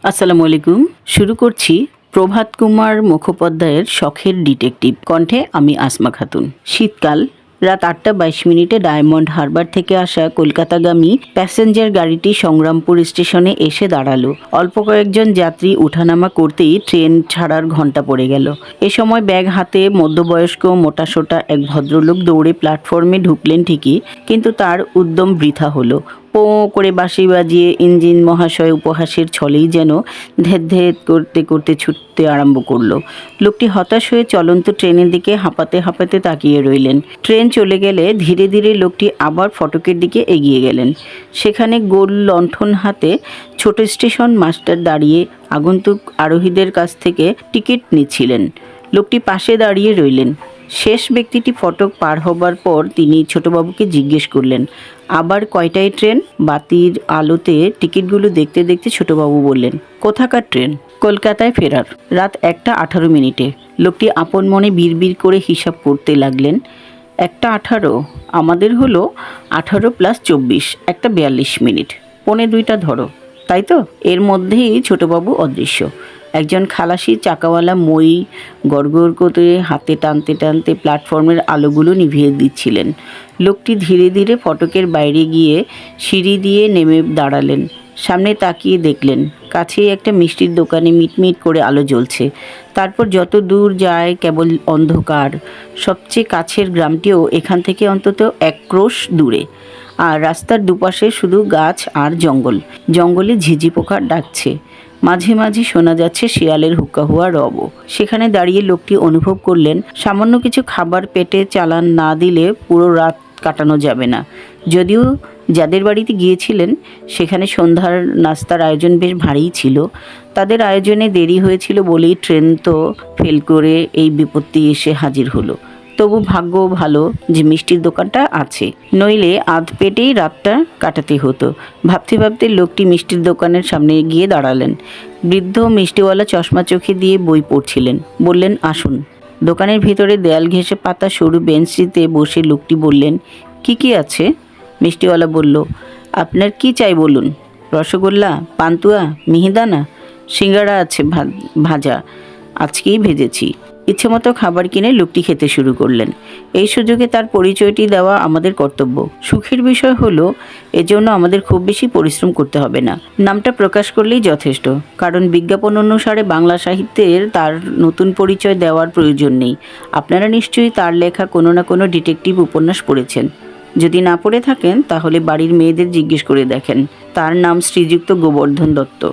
আসসালামু আলাইকুম। শুরু করছি প্রভাত কুমার মুখোপাধ্যায়ের শখের ডিটেকটিভ কণ্ঠে আমি আসমা খাতুন। শীতকাল, রাত 8:22 ডায়মন্ড হারবার থেকে আসা কলকাতাগামী প্যাসেঞ্জার গাড়িটি সংগ্রামপুর স্টেশনে এসে দাঁড়ালো। অল্প কয়েকজন যাত্রী উঠানামা করতেই ট্রেন ছাড়ার ঘণ্টা পড়ে গেল। এ সময় ব্যাগ হাতে মধ্যবয়স্ক মোটাসোটা এক ভদ্রলোক দৌড়ে প্ল্যাটফর্মে ঢুকলেন ঠিকই, কিন্তু তার উদ্যম বৃথা হলো। পোঁ করে বাঁশি বাজিয়ে ইঞ্জিন মহাশয় উপহাসের ছলেই যেন ধেদ ধেদ করতে করতে ছুটতে আরম্ভ করলো। লোকটি হতাশ হয়ে চলন্ত ট্রেনের দিকে হাঁপাতে হাঁপাতে তাকিয়ে রইলেন। ট্রেন চলে গেলে ধীরে ধীরে লোকটি আবার ফটকের দিকে এগিয়ে গেলেন। সেখানে গোল লণ্ঠন হাতে ছোট স্টেশন মাস্টার দাঁড়িয়ে আগন্তুক আরোহীদের কাছ থেকে টিকিট নিচ্ছিলেন। লোকটি পাশে দাঁড়িয়ে রইলেন। শেষ ব্যক্তিটি ফটক পার হবার পর তিনি ছোটবাবুকে জিজ্ঞেস করলেন, আবার কয়টায় ট্রেন? বাতির আলোতে টিকিটগুলো দেখতে দেখতে ছোটবাবু বললেন, কোথাকার ট্রেন? কলকাতায় ফেরার, রাত 1:18। লোকটি আপন মনে বিড়বিড় করে হিসাব করতে লাগলেন। 1:18, আমাদের হলো 18+24, 1:42। 1:45 ধরো, তাই তো? এর মধ্যেই ছোটবাবু অদৃশ্য। একজন খালাসি চাকাওয়ালা মই গড়গড় করে হাতে টানতে টানতে প্ল্যাটফর্মের আলোগুলো নিভিয়ে দিচ্ছিলেন। লোকটি ধীরে ধীরে ফটকের বাইরে গিয়ে সিঁড়ি দিয়ে নেমে দাঁড়ালেন। সামনে তাকিয়ে দেখলেন কাছেই একটা মিষ্টির দোকানে মিটমিট করে আলো জ্বলছে। তারপর যত দূর যায় কেবল অন্ধকার। সবচেয়ে কাছের গ্রামটিও এখান থেকে অন্তত 1 ক্রোশ দূরে। আর রাস্তার দুপাশে শুধু গাছ আর জঙ্গল। জঙ্গলে ঝিঝি পোকা ডাকছে। মাঝে মাঝে শোনা যাচ্ছে শিয়ালের হুক্কাহুয়া রব। সেখানে দাঁড়িয়ে লোকটি অনুভব করলেন, সামান্য কিছু খাবার পেটে চালান না দিলে পুরো রাত কাটানো যাবে না। যদিও যাদের বাড়িতে গিয়েছিলেন সেখানে সন্ধ্যার নাস্তার আয়োজন বেশ ভারীই ছিল। তাদের আয়োজনে দেরি হয়েছিল বলেই ট্রেন তো ফেল করে এই বিপত্তি এসে হাজির হলো। তবু ভাগ্য ভালো যে মিষ্টির দোকানটা আছে, নইলে আধ পেটেই রাতটা কাটাতে হতো। ভাবতে ভাবতে লোকটি মিষ্টির দোকানের সামনে গিয়ে দাঁড়ালেন। বৃদ্ধ মিষ্টিওয়ালা চশমা চোখে দিয়ে বই পড়ছিলেন। বললেন, আসুন। দোকানের ভিতরে দেয়াল ঘেঁষে পাতা সরু বেঞ্চিতে বসে লোকটি বললেন, কি কি আছে? মিষ্টিওয়ালা বলল, আপনার কি চাই বলুন। রসগোল্লা, পান্তুয়া, মিহিদানা? সিঙ্গাড়া আছে ভাজা, আজকেই ভেজেছি। ইচ্ছেমতো খাবার কিনে লোকটি খেতে শুরু করলেন। এই সুযোগে তার পরিচয়টি দেওয়া আমাদের কর্তব্য। সুখের বিষয় হলো এজন্য আমাদের খুব বেশি পরিশ্রম করতে হবে না। নামটা প্রকাশ করলেই যথেষ্ট, কারণ বিজ্ঞাপন অনুসারে বাংলা সাহিত্যের তার নতুন পরিচয় দেওয়ার প্রয়োজন নেই। আপনারা নিশ্চয়ই তার লেখা কোনো না কোনো ডিটেকটিভ উপন্যাস পড়েছেন। যদি না পড়ে থাকেন তাহলে বাড়ির মেয়েদের জিজ্ঞেস করে দেখেন। তার নাম শ্রীযুক্ত গোবর্ধন দত্ত।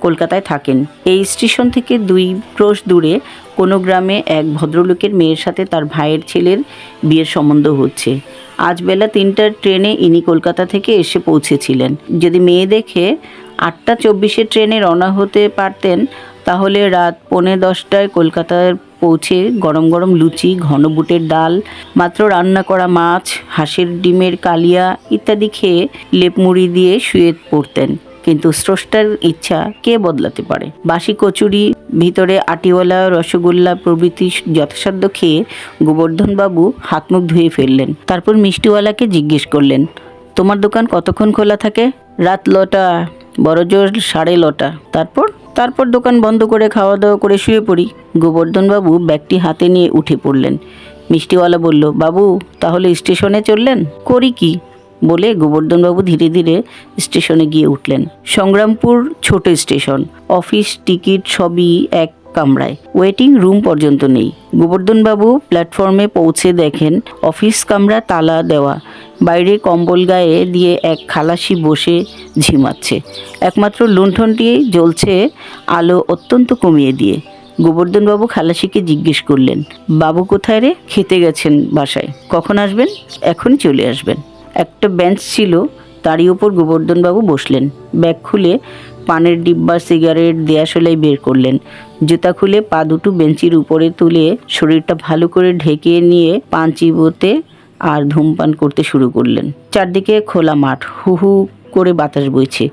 কলকাতায় থাকেন। এই স্টেশন থেকে 2 ক্রোশ দূরে কোনো গ্রামে এক ভদ্রলোকের মেয়ের সাথে তার ভাইয়ের ছেলের বিয়ের সম্বন্ধ হচ্ছে। আজ বেলা 3টার ট্রেনে ইনি কলকাতা থেকে এসে পৌঁছেছিলেন। যদি মেয়ে দেখে 8:24 ট্রেনে রওনা হতে পারতেন তাহলে রাত 9:45 কলকাতায় পৌঁছে গরম গরম লুচি, ঘন বুটের ডাল, মাত্র রান্না করা মাছ, হাঁসের ডিমের কালিয়া ইত্যাদি খেয়ে লেপ মুড়ি দিয়ে শুয়ে পড়তেন। কিন্তু স্রষ্টার ইচ্ছা কে বদলাতে পারে? বাসি কচুরি, ভিতরে আটিওয়ালা রসগোল্লা প্রভৃতি যথাসাধ্য খেয়ে গোবর্ধনবাবু হাত মুখ ধুয়ে ফেললেন। তারপর মিষ্টিওয়ালাকে জিজ্ঞেস করলেন, তোমার দোকান কতক্ষণ খোলা থাকে? রাত 9টা, বড়জোর 9:30। তারপর দোকান বন্ধ করে খাওয়া দাওয়া করে শুয়ে পড়ি। গোবর্ধনবাবু ব্যাগটি হাতে নিয়ে উঠে পড়লেন। মিষ্টিওয়ালা বলল, বাবু তাহলে স্টেশনে চললেন? করি কি বলে গোবর্ধনবাবু ধীরে ধীরে স্টেশনে গিয়ে উঠলেন। সংগ্রামপুর ছোট স্টেশন। অফিস, টিকিট সবই এক কামরায়। ওয়েটিং রুম পর্যন্ত নেই। গোবর্ধনবাবু প্ল্যাটফর্মে পৌঁছে দেখেন অফিস কামরা তালা দেওয়া। বাইরে কম্বল গায়ে দিয়ে এক খালাসি বসে ঝিমাচ্ছে। একমাত্র লণ্ঠনটি জ্বলছে, আলো অত্যন্ত কমিয়ে দিয়ে। গোবর্ধনবাবু খালাসিকে জিজ্ঞেস করলেন, বাবু কোথায় রে? খেতে গেছেন বাসায়। কখন আসবেন? এখনই চলে আসবেন। একটা বেঞ্চ ছিল, তারই ওপর গোবর্ধনবাবু বসলেন। ব্যাগ খুলে পানের ডিব্বা, সিগারেট, দেয়াশলাই বের করলেন। জুতা খুলে পা দুটো বেঞ্চির উপরে তুলে শরীরটা ভালো করে ঢেকে নিয়ে পান চিবোতে আর ধূমপান করতে শুরু করলেন। চারদিকে খোলা মাঠ, হু হু করে বাতাস বইছে।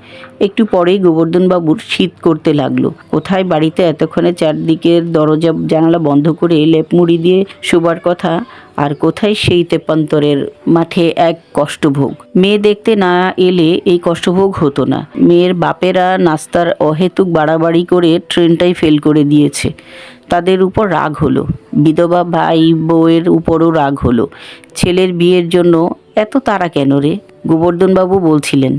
একটু পরেই গোবর্ধনবাবুর শীত করতে লাগলো। কোথায় বাড়িতে এতক্ষণে চারদিকের দরজা জানালা বন্ধ করে লেপ মুড়ি দিয়ে শোবার কথা আর কোথায় সেই তেপান্তরের মাঠে এক কষ্টভোগ। মেয়ে দেখতে না এলে এই কষ্টভোগ হতো না। মেয়ের বাপেরা নাস্তার অহেতুক বাড়াবাড়ি করে ট্রেনটাই ফেল করে দিয়েছে। তাদের উপর রাগ হলো। বিধবা ভাই বউয়ের উপরও রাগ হলো। ছেলের বিয়ের জন্য এত তাড়া কেন রে? গোবর্ধনবাবু বলছিলেন,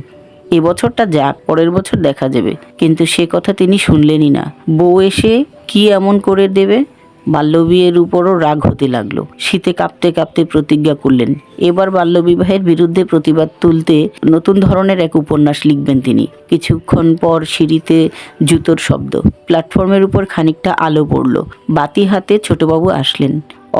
এবছরটা যাক, পরের বছর দেখা যাবে। কিন্তু সে কথা তিনি শুনলেনই না। বউ এসে কি এমন করে দেবে? বাল্যবিয়ের উপরও রাগ হতে লাগলো। শীতে কাঁপতে কাঁপতে প্রতিজ্ঞা করলেন, এবার বাল্যবিবাহের বিরুদ্ধে প্রতিবাদ তুলতে নতুন ধরনের এক উপন্যাস লিখবেন তিনি। কিছুক্ষণ পর সিঁড়িতে জুতোর শব্দ। প্ল্যাটফর্মের উপর খানিকটা আলো পড়ল। বাতি হাতে ছোটবাবু আসলেন।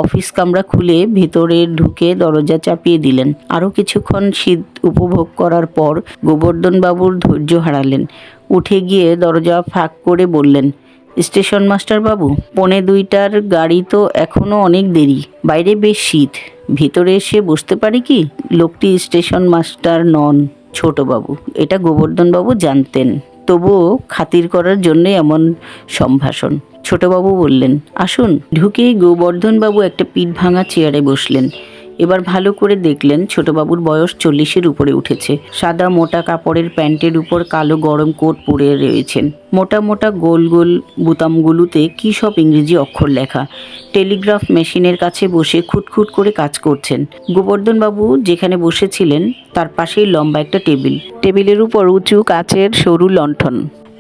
অফিস কামরা খুলে ভেতরে ঢুকে দরজা চাপিয়ে দিলেন। আরও কিছুক্ষণ শীত উপভোগ করার পর গোবর্ধনবাবুর ধৈর্য হারালেন। উঠে গিয়ে দরজা ফাঁক করে বললেন, স্টেশন মাস্টার বাবু, 1:45টার গাড়ি তো এখনো অনেক দেরি। বাইরে বেশ শীত, ভেতরে এসে বসতে পারি কি? লোকটি স্টেশন মাস্টার নন, ছোটবাবু। এটা গোবর্ধনবাবু জানতেন, তবুও খাতির করার জন্য এমন সম্ভাষণ। ছোটবাবু বললেন, আসুন। ঢুকেই গোবর্ধনবাবু একটা পিঠ ভাঙা চেয়ারে বসলেন। এবার ভালো করে দেখলেন ছোটবাবুর বয়স 40-এর উপরে উঠেছে। সাদা মোটা কাপড়ের প্যান্টের উপর কালো গরম কোট পরে রয়েছেন। মোটা মোটা গোল গোল বুতামগুলোতে কী সব ইংরেজি অক্ষর লেখা। টেলিগ্রাফ মেশিনের কাছে বসে খুটখুট করে কাজ করছেন। গোবর্ধনবাবু যেখানে বসেছিলেন তার পাশেই লম্বা একটা টেবিল। টেবিলের উপর উঁচু কাচের সরু লণ্ঠন,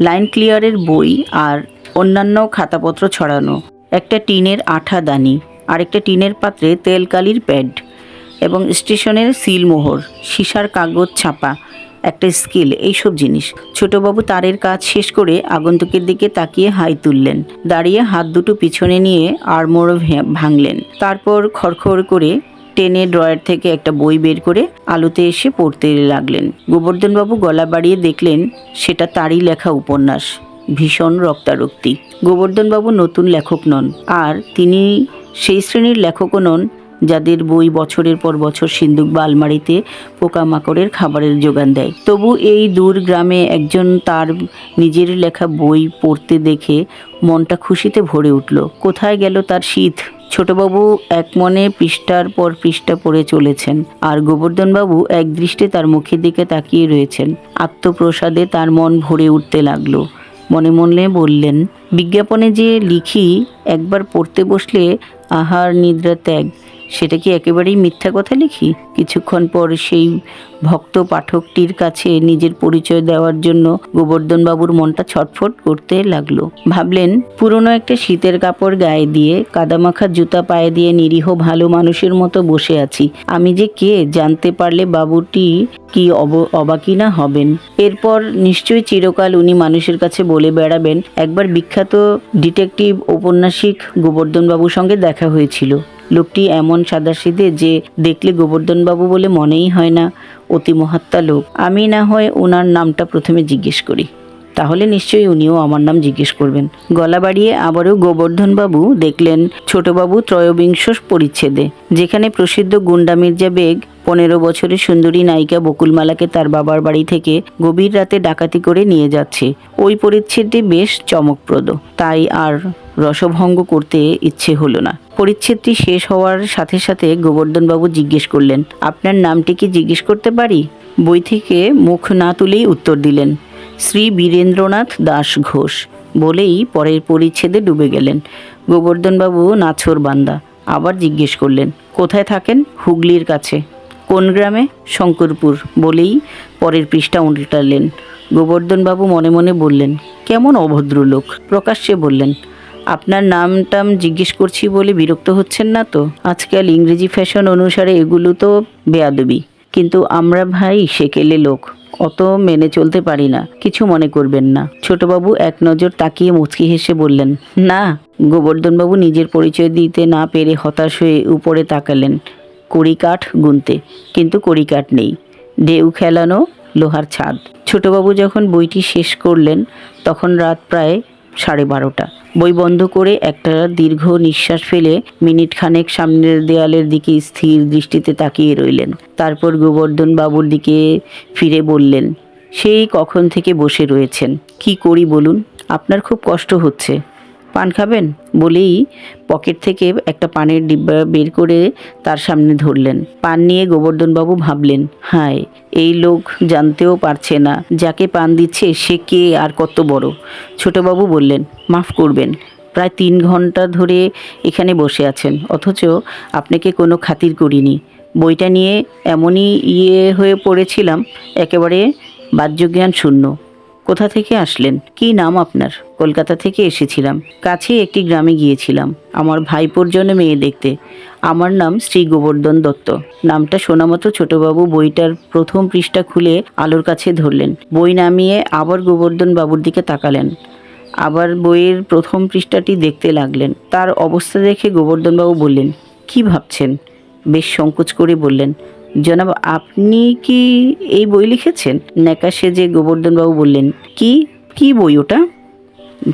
লাইন ক্লিয়ারের বই আর অন্যান্য খাতাপত্র ছড়ানো। একটা টিনের আঠা দানি, আরেকটা টিনের পাত্রে তেল কালির প্যাড এবং স্টেশনের সিলমোহর, সীসার কাগজ ছাপা, একটা স্কেল, এইসব জিনিস। ছোটবাবু তারের কাজ শেষ করে আগন্তুকের দিকে তাকিয়ে হাই তুললেন। দাঁড়িয়ে হাত দুটো পিছনে নিয়ে আড়মোড় ভাঙলেন। তারপর খড়খড় করে টেনে ড্রয়ার থেকে একটা বই বের করে আলোতে এসে পড়তে লাগলেন। গোবর্ধনবাবু গলা বাড়িয়ে দেখলেন সেটা তারই লেখা উপন্যাস, ভীষণ রক্তারক্তি। গোবর্ধনবাবু নতুন লেখক নন, আর তিনি সেই শ্রেণীর লেখকও নন যাদের বই বছরের পর বছর সিন্দুক বা আলমারিতে পোকামাকড়ের খাবারের যোগান দেয়। তবু এই দূর গ্রামে একজন তার নিজের লেখা বই পড়তে দেখে মনটা খুশিতে ভরে উঠল। কোথায় গেল তার শীত? ছোটবাবু এক মনে পৃষ্ঠার পর পৃষ্ঠা পড়ে চলেছেন, আর গোবর্ধনবাবু এক দৃষ্টে তার মুখের দিকে তাকিয়ে রয়েছেন। আত্মপ্রসাদে তার মন ভরে উঠতে লাগলো। মনে মনে বললেন, বিজ্ঞাপনে যে লিখি একবার পড়তে বসলে আহার নিদ্রা ত্যাগ, সেটা কি একেবারেই মিথ্যা কথা লিখি? কিছুক্ষণ পর সেই ভক্ত পাঠকটির কাছে নিজের পরিচয় দেওয়ার জন্য গোবর্ধনবাবুর মনটা ছটফট করতে লাগলো। ভাবলেন, পুরনো একটা শীতের কাপড় গায়ে দিয়ে, কাদামাখা জুতা পায়ে দিয়ে নিরীহ ভালো মানুষের মতো বসে আছি। আমি যে কে জানতে পারলে বাবুটি কি অবাকি না হবেন। এরপর নিশ্চয়ই চিরকাল উনি মানুষের কাছে বলে বেড়াবেন, একবার বিখ্যাত ডিটেকটিভ ঔপন্যাসিক গোবর্ধনবাবুর সঙ্গে দেখা হয়েছিল। লোকটি এমন সাদাসিধে যে দেখলে গোবর্ধনবাবু বলে মনেই হয় না। অতি মহাত্মা লোক। আমি না হয় ওনার নামটা প্রথমে জিজ্ঞেস করি, তাহলে নিশ্চয়ই উনিও আমার নাম জিজ্ঞেস করবেন। গলা বাড়িয়ে আবারও গোবর্ধনবাবু দেখলেন ছোটবাবু ত্রয়োবিংশ পরিচ্ছেদে, যেখানে প্রসিদ্ধ গুন্ডা মির্জা বেগ 15 বছরের সুন্দরী নায়িকা বকুলমালাকে তার বাবার বাড়ি থেকে গভীর রাতে ডাকাতি করে নিয়ে যাচ্ছে। ওই পরিচ্ছেদটি বেশ চমকপ্রদ, তাই আর রসভঙ্গ করতে ইচ্ছে হলো না। পরিচ্ছেদটি শেষ হওয়ার সাথে সাথে গোবর্ধনবাবু জিজ্ঞেস করলেন, আপনার নামটি কি জিজ্ঞেস করতে পারি? বই থেকে মুখ না তুলেই উত্তর দিলেন, শ্রী বীরেন্দ্রনাথ দাস ঘোষ, বলেই পরের পরিচ্ছেদে ডুবে গেলেন। গোবর্ধনবাবু নাছোড় বান্দা। আবার জিজ্ঞেস করলেন, কোথায় থাকেন? হুগলির কাছে। কোন গ্রামে? শঙ্করপুর, বলেই পরের পৃষ্ঠা উল্টালেন। গোবর্ধনবাবু মনে মনে বললেন, কেমন অভদ্র লোক। প্রকাশ্যে বললেন, আপনার নামটাম জিজ্ঞেস করছি বলে বিরক্ত হচ্ছেন না তো? আজকাল ইংরেজি ফ্যাশন অনুসারে এগুলো তো বেয়াদবি, কিন্তু আমরা ভাই সেকেলে লোক, অত মেনে চলতে পারি না, কিছু মনে করবেন না। ছোটবাবু এক নজর তাকিয়ে মুচকি হেসে বললেন, না। গোবর্ধনবাবু নিজের পরিচয় দিতে না পেরে হতাশ হয়ে উপরে তাকালেন কড়িকাঠ গুনতে, কিন্তু কড়িকাঠ নেই। ঢেউ খেলানো লোহার ছাদ। ছোটবাবু যখন বইটি শেষ করলেন তখন রাত প্রায় 12:30। বই বন্ধ করে একটা দীর্ঘ নিঃশ্বাস ফেলে মিনিট খানেক সামনের দেয়ালের দিকে স্থির দৃষ্টিতে তাকিয়ে রইলেন। তারপর গোবর্ধন বাবুর দিকে ফিরে বললেন, সেই কখন থেকে বসে রয়েছেন, কি করি বলুন? আপনার খুব কষ্ট হচ্ছে, পান খাবেন? বলেই পকেট থেকে একটা পানের ডিব্বা বের করে তার সামনে ধরলেন। পান নিয়ে গোবর্ধনবাবু ভাবলেন, হায়, এই লোক জানতেও পারছে না যাকে পান দিচ্ছে সে কে আর কত বড়। ছোটবাবু বললেন, মাফ করবেন, প্রায় 3 ঘন্টা ধরে এখানে বসে আছেন, অথচ আপনাকে কোনো খাতির করিনি। বইটা নিয়ে এমনই হয়ে পড়েছিলাম, একেবারে বাহ্যজ্ঞান শূন্য। কোথা থেকে আসলেন? কী নাম আপনার? কলকাতা থেকে এসেছিলাম, কাছেই একটি গ্রামে গিয়েছিলাম আমার ভাইপোর জন্য মেয়ে দেখতে। আমার নাম শ্রী গোবর্ধন দত্ত। নামটা শোনামতো ছোটবাবু বইটার প্রথম পৃষ্ঠা খুলে আলোর কাছে ধরলেন। বই নামিয়ে আবার গোবর্ধন বাবুর দিকে তাকালেন। আবার বইয়ের প্রথম পৃষ্ঠাটি দেখতে লাগলেন। তার অবস্থা দেখে গোবর্ধনবাবু বললেন, কি ভাবছেন? বেশ সংকোচ করে বললেন, জনাব, আপনি কি এই বই লিখেছেন? ন্যাকা সেজে গোবর্ধনবাবু বললেন, কি কি বই ওটা?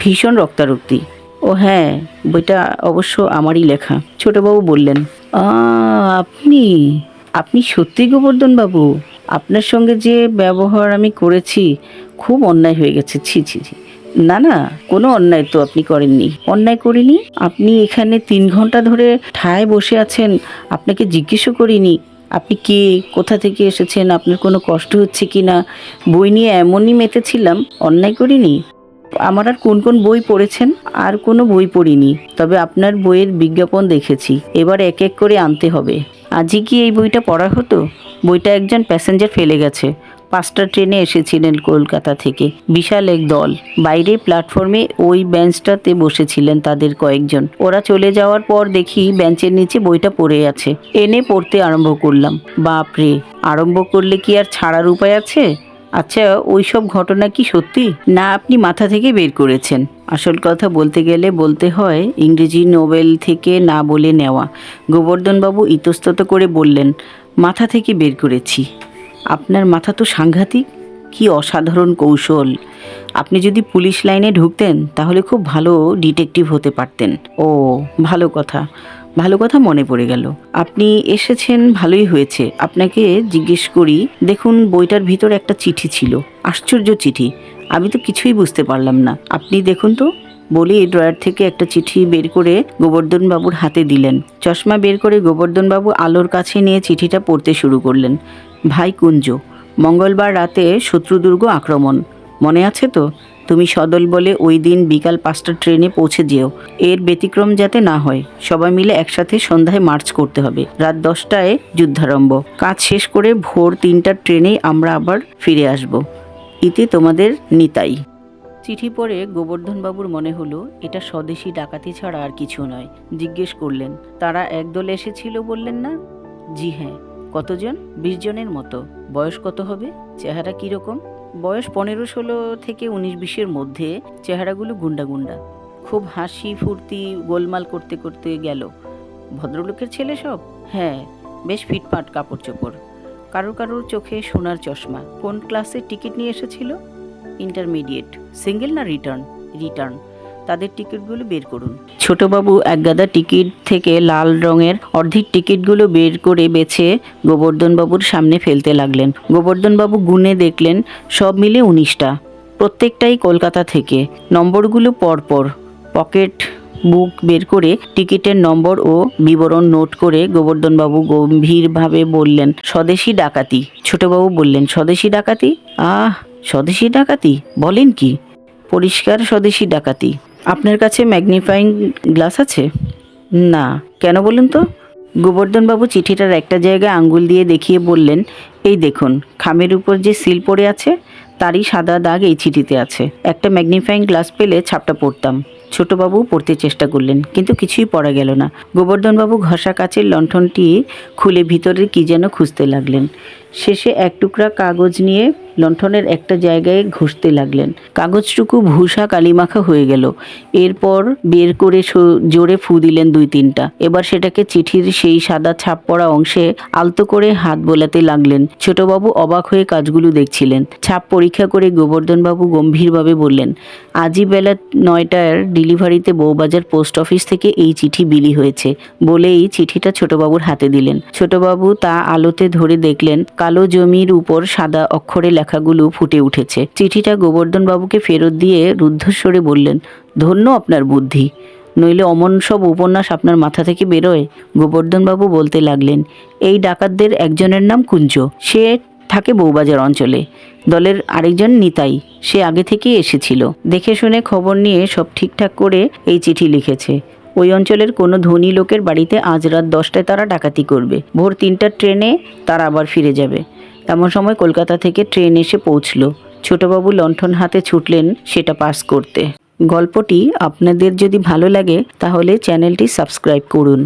ভীষণ রক্তারক্তি। ও হ্যাঁ, বইটা অবশ্য আমারই লেখা। ছোটবাবু বললেন, আপনি আপনি সত্যি গোবর্ধনবাবু? আপনার সঙ্গে যে ব্যবহার আমি করেছি খুব অন্যায় হয়ে গেছে। ছি ছি ছি। না না, কোনো অন্যায় তো আপনি করেননি। অন্যায় করিনি? আপনি এখানে 3 ঘন্টা ধরে ঠায় বসে আছেন, আপনাকে জিজ্ঞেসও করিনি আপনি কে, কোথা থেকে এসেছেন, আপনার কোনো কষ্ট হচ্ছে কি না। বই নিয়ে এমনই মেতেছিলাম, অন্যায় করিনি। আমার আর কোন কোন বই পড়েছেন? আর কোনো বই পড়িনি, তবে আপনার বইয়ের বিজ্ঞাপন দেখেছি। এবার এক এক করে আনতে হবে। আজই কি এই বইটা পড়া হতো? বইটা একজন প্যাসেঞ্জার ফেলে গেছে। 5টা ট্রেনে এসেছিলেন কলকাতা থেকে, বিশাল এক দল। বাইরে প্ল্যাটফর্মে ওই বেঞ্চটাতে বসেছিলেন তাদের কয়েকজন। ওরা চলে যাওয়ার পর দেখি বেঞ্চের নিচে বইটা পড়ে আছে। এনে পড়তে আরম্ভ করলাম। বাপরে, আরম্ভ করলে কি আর ছাড়ার উপায় আছে? আচ্ছা, ওই সব ঘটনা কি সত্যি, না আপনি মাথা থেকে বের করেছেন? আসল কথা বলতে গেলে বলতে হয় ইংরেজি নোবেল থেকে না বলে নেওয়া। গোবর্ধনবাবু ইতস্তত করে বললেন, মাথা থেকে বের করেছি। আপনার মাথা তো সাংঘাতিক। কি অসাধারণ কৌশল! আপনি যদি পুলিশ লাইনে ঢুকতেন তাহলে খুব ভালো ডিটেকটিভ হতে পারতেন। ও, ভালো কথা, ভালো কথা মনে পড়ে গেল। আপনি এসেছেন, ভালোই হয়েছে। আপনাকে জিজ্ঞেস করি, দেখুন বইটার ভিতর একটা চিঠি ছিল। আশ্চর্য চিঠি, আমি তো কিছুই বুঝতে পারলাম না। আপনি দেখুন তো। বলেই ড্রয়ার থেকে একটা চিঠি বের করে গোবর্ধনবাবুর হাতে দিলেন। চশমা বের করে গোবর্ধনবাবু আলোর কাছে নিয়ে চিঠিটা পড়তে শুরু করলেন। ভাই কুঞ্জ, মঙ্গলবার রাতে শত্রুদুর্গ আক্রমণ, মনে আছে তো? তুমি সদল বলে ওই দিন বিকাল 5টা ট্রেনে পৌঁছে যেও। এর ব্যতিক্রম যাতে না হয়। সবাই মিলে একসাথে সন্ধ্যায় মার্চ করতে হবে। রাত 10টায় যুদ্ধারম্ভ। কাজ শেষ করে ভোর 3টার ট্রেনেই আমরা আবার ফিরে আসব। ইতি তোমাদের নিতাই। চিঠি পড়ে গোবর্ধনবাবুর মনে হলো এটা স্বদেশি ডাকাতি ছাড়া আর কিছু নয়। জিজ্ঞেস করলেন, তারা একদল এসেছিল বললেন না? জি হ্যাঁ। কতজন? 20 জনের মতো। বয়স কত হবে? চেহারা কীরকম? বয়স 15-16 থেকে 19-20-এর মধ্যে। চেহারাগুলো গুন্ডা গুন্ডা, খুব হাসি ফুর্তি গোলমাল করতে করতে গেল। ভদ্রলোকের ছেলে সব? হ্যাঁ, বেশ ফিটফাট কাপড় চোপড়। কারোর কারোর চোখে সোনার চশমা। কোন ক্লাসের টিকিট নিয়ে এসেছিল? ইন্টারমিডিয়েট। সিঙ্গেল না রিটার্ন? রিটার্ন। তাদের টিকিটগুলো বের করুন। ছোটবাবু একগাদা টিকিট থেকে লাল রঙের অর্ধেক টিকিটগুলো বের করে বেছে গোবর্ধনবাবুর সামনে ফেলতে লাগলেন। গোবর্ধনবাবু গুনে দেখলেন সব মিলে 19টা, প্রত্যেকটাই কলকাতা থেকে। নম্বরগুলো পরপর। পকেট বুক বের করে টিকিটের নম্বর ও বিবরণ নোট করে গোবর্ধনবাবু গম্ভীরভাবে বললেন, স্বদেশি ডাকাতি। ছোটবাবু বললেন, স্বদেশি ডাকাতি? স্বদেশি ডাকাতি বলেন কি? পরিষ্কার স্বদেশি ডাকাতি। আপনার কাছে ম্যাগনিফাইং গ্লাস আছে? না। কেন বলুন তো? গোবর্ধনবাবু চিঠিটার একটা জায়গায় আঙ্গুল দিয়ে দেখিয়ে বললেন, এই দেখুন, খামের উপর যে সিল পড়ে আছে তারই সাদা দাগ এই চিঠিতে আছে। একটা ম্যাগনিফাইং গ্লাস পেলে ছাপটা পড়তাম। ছোটবাবু পড়তে চেষ্টা করলেন, কিন্তু কিছুই পড়া গেল না। গোবর্ধনবাবু ঘষা কাচের লণ্ঠনটি খুলে ভিতরে কি যেন খুঁজতে লাগলেন। শেষে এক টুকরা কাগজ নিয়ে লণ্ঠনের একটা জায়গায় ঘষতে লাগলেন। কাগজটুকু ভূষা কালিমাখা হয়ে গেল। এরপর বের করে জোরে ফু দিলেন 2-3টা। এবার সেটাকে চিঠির সেই সাদা ছাপ পড়া অংশে আলতো করে হাত বোলাতে লাগলেন। ছোটবাবু অবাক হয়ে কাজগুলো দেখছিলেন। ছাপ পরীক্ষা করে গোবর্ধনবাবু গম্ভীরভাবে বললেন, আজই বেলা 9টার ডেলিভারিতে বউবাজার পোস্ট অফিস থেকে এই চিঠি বিলি হয়েছে। বলেই চিঠিটা ছোটবাবুর হাতে দিলেন। ছোটবাবু তা আলোতে ধরে দেখলেন, কালো জমির উপর সাদা অক্ষরে লেখা লেখাগুলো ফুটে উঠেছে। চিঠিটা গোবর্ধন বাবুকে ফেরত দিয়ে রুদ্ধস্বরে বললেন, ধন্য আপনার বুদ্ধি, নইলে অমন সব উপন্যাস আপনার মাথা থেকে বেরোয়। গোবর্ধনবাবু বলতে লাগলেন, এই ডাকাতদের একজনের নাম কুঞ্জ, সে থাকে বউবাজার অঞ্চলে। দলের আরেকজন নিতাই, সে আগে থেকেই এসেছিল। দেখে শুনে খবর নিয়ে সব ঠিকঠাক করে এই চিঠি লিখেছে। ওই অঞ্চলের কোনো ধনী লোকের বাড়িতে আজ রাত 10টায় তারা ডাকাতি করবে। ভোর 3টার ট্রেনে তারা আবার ফিরে যাবে। এমন সময় কলকাতা থেকে ট্রেন এসে পৌঁছল। ছোটবাবু লণ্ঠন হাতে ছুটলেন সেটা পাস করতে। গল্পটি আপনাদের যদি ভালো লাগে তাহলে চ্যানেলটি সাবস্ক্রাইব করুন।